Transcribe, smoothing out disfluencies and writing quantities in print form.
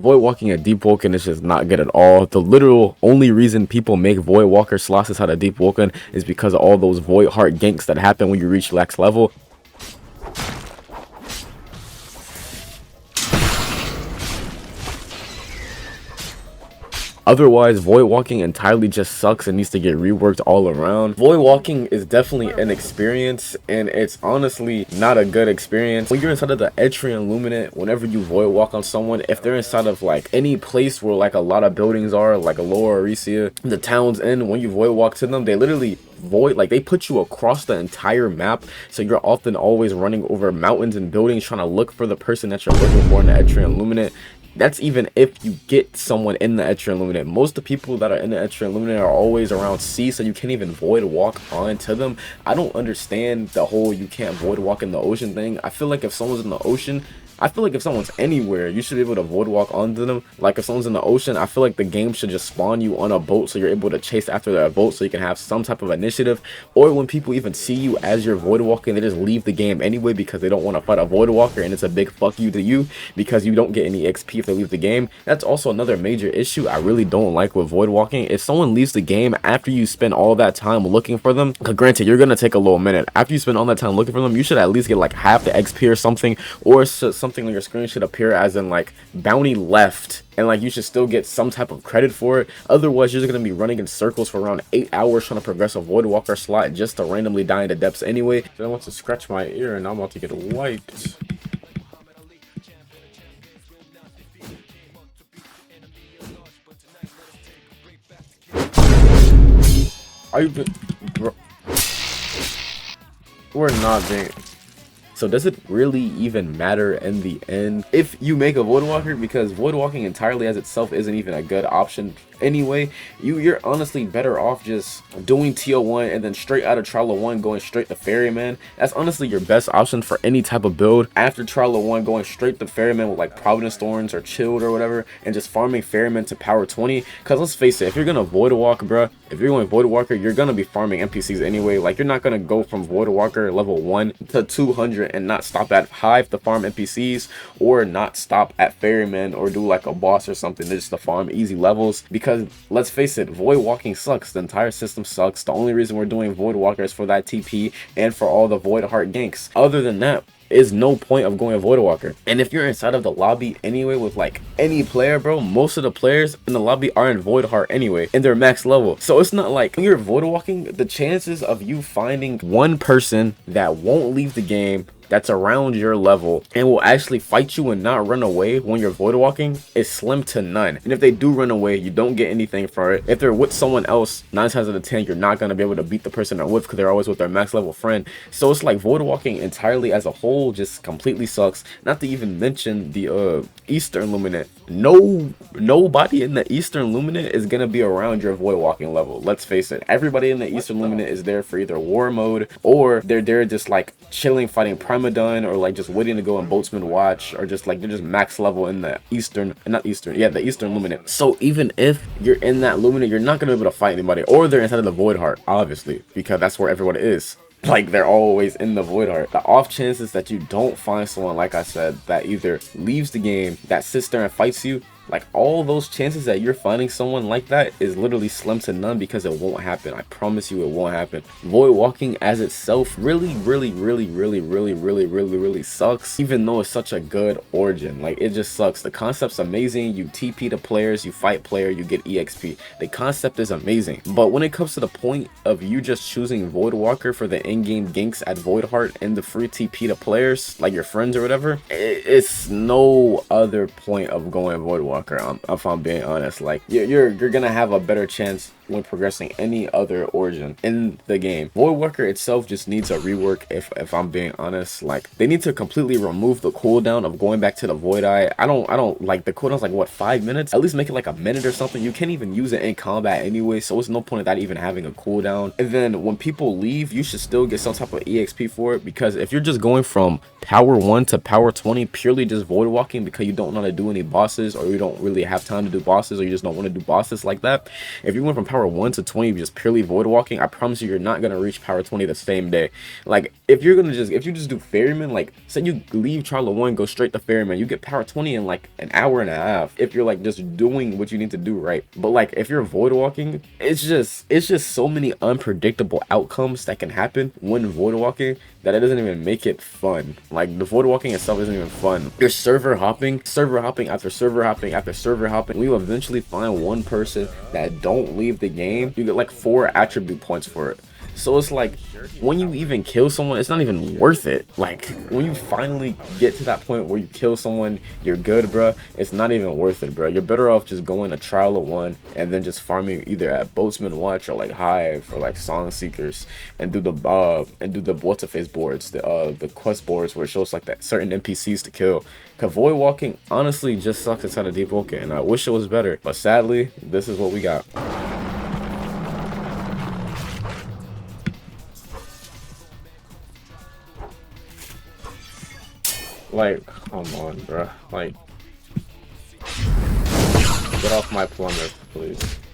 Void walking at Deepwoken is just not good at all. The literal only reason people make Void Walker slots inside of Deepwoken is because of all those Void Heart ganks that happen when you reach max level. Otherwise, void walking entirely just sucks and needs to get reworked all around. Void walking is definitely an experience, and it's honestly not a good experience. When you're inside of the Etrian Luminate, whenever you void walk on someone, if they're inside of like any place where like a lot of buildings are, like a Lower Arisia, the town's end, when you void walk to them, they literally void, like they put you across the entire map, so you're often always running over mountains and buildings trying to look for the person that you're looking for in the Etrian Luminate. That's even if you get someone in the Etrian Luminate. Most of the people that are in the Etrian Luminate are always around sea, so you can't even void walk onto them. I don't understand the whole you can't void walk in the ocean thing. I feel like if someone's in the ocean, I feel like if someone's anywhere, you should be able to void walk onto them. Like if someone's in the ocean, I feel like the game should just spawn you on a boat so you're able to chase after that boat so you can have some type of initiative. Or when people even see you as you're void walking, they just leave the game anyway because they don't want to fight a void walker, and it's a big fuck you to you because you don't get any XP if they leave the game. That's also another major issue I really don't like with void walking. If someone leaves the game after you spend all that time looking for them, granted you're gonna take a little minute, after you spend all that time looking for them, you should at least get like half the XP or something, or something on your screen should appear as in like bounty left, and like you should still get some type of credit for it. Otherwise you're just gonna be running in circles for around 8 hours trying to progress a void walker slot just to randomly die in the depths anyway. So I want to scratch my ear and I'm about to get wiped. Are you bro? We're not being. So does it really even matter in the end if you make a void walker? Because void walking entirely as itself isn't even a good option anyway. You're honestly better off just doing TO1 and then straight out of Trial of 1 going straight to Ferryman. That's honestly your best option for any type of build. After Trial of 1 going straight to Ferryman with like Providence Thorns or Chilled or whatever, and just farming Ferryman to power 20. Because let's face it, if you're gonna void walk, bruh, if you're going void walker, you're gonna be farming NPCs anyway. Like you're not gonna go from void walker level 1 to 200 and not stop at Hive to farm NPCs, or not stop at Ferryman or do like a boss or something just to farm easy levels. Because let's face it, void walking sucks. The entire system sucks. The only reason we're doing void walkers for that TP and for all the void heart ganks. Other than that, is no point of going a void walker. And if you're inside of the lobby anyway with like any player, bro, most of the players in the lobby are in void heart anyway and they're max level. So it's not like when you're void walking, the chances of you finding one person that won't leave the game, that's around your level and will actually fight you and not run away when you're void walking is slim to none. And if they do run away, you don't get anything for it. If they're with someone else, 9 times out of 10 you're not going to be able to beat the person they're with because they're always with their max level friend. So it's like void walking entirely as a whole just completely sucks. Not to even mention the Eastern Luminate. Nobody in the Eastern Luminate is going to be around your void walking level. Let's face it, everybody in the Eastern Luminate is there for either war mode, or they're there just like chilling fighting Primadon, or like just waiting to go in Boatsman Watch, or just like they're just max level in the the Eastern Luminate. So even if you're in that Luminate, you're not gonna be able to fight anybody, or they're inside of the Void Heart, obviously, because that's where everyone is. Like they're always in the void heart. The off chances that you don't find someone, like I said, that either leaves the game, that sits there and fights you, like all those chances that you're finding someone like that is literally slim to none, because it won't happen. I promise you it won't happen. Void walking as itself really sucks, even though it's such a good origin. Like it just sucks. The concept's amazing. You TP to players, you fight player, you get EXP. The concept is amazing, but when it comes to the point of you just choosing void walker for the in-game ganks at void heart and the free TP to players like your friends or whatever, it's no other point of going void walker. If I'm being honest, like you're gonna have a better chance when progressing any other origin in the game. Void walker itself just needs a rework. If I'm being honest, like they need to completely remove the cooldown of going back to the void eye. I don't like the cooldown's like what, 5 minutes? At least make it like a minute or something. You can't even use it in combat anyway, so it's no point of that even having a cooldown. And then when people leave, you should still get some type of EXP for it, because if you're just going from power 1 to power 20 purely just void walking because you don't know how to do any bosses, or you don't really have time to do bosses, or you just don't want to do bosses like that, if you went from power 1 to 20 just purely void walking, I promise you're not gonna reach power 20 the same day. Like if you just do ferryman, like say you leave trial 1, go straight to ferryman, you get power 20 in like an hour and a half if you're like just doing what you need to do right. But like if you're void walking, it's just so many unpredictable outcomes that can happen when void walking that it doesn't even make it fun. Like the void walking itself isn't even fun. You're server hopping after server hopping after server hopping. We will eventually find one person that don't leave the game. You get like 4 attribute points for it. So it's like when you even kill someone, it's not even worth it. Like when you finally get to that point where you kill someone, you're good, bruh. It's not even worth it, bruh. You're better off just going to trial of 1 and then just farming either at Boatsman Watch or like Hive or like Song Seekers and do the what's a face boards, the quest boards where it shows like that certain NPCs to kill. Cause void walking honestly just sucks inside of Deepwoken, and I wish it was better, but sadly this is what we got. Like, come on, bruh. Like, get off my plumber, please.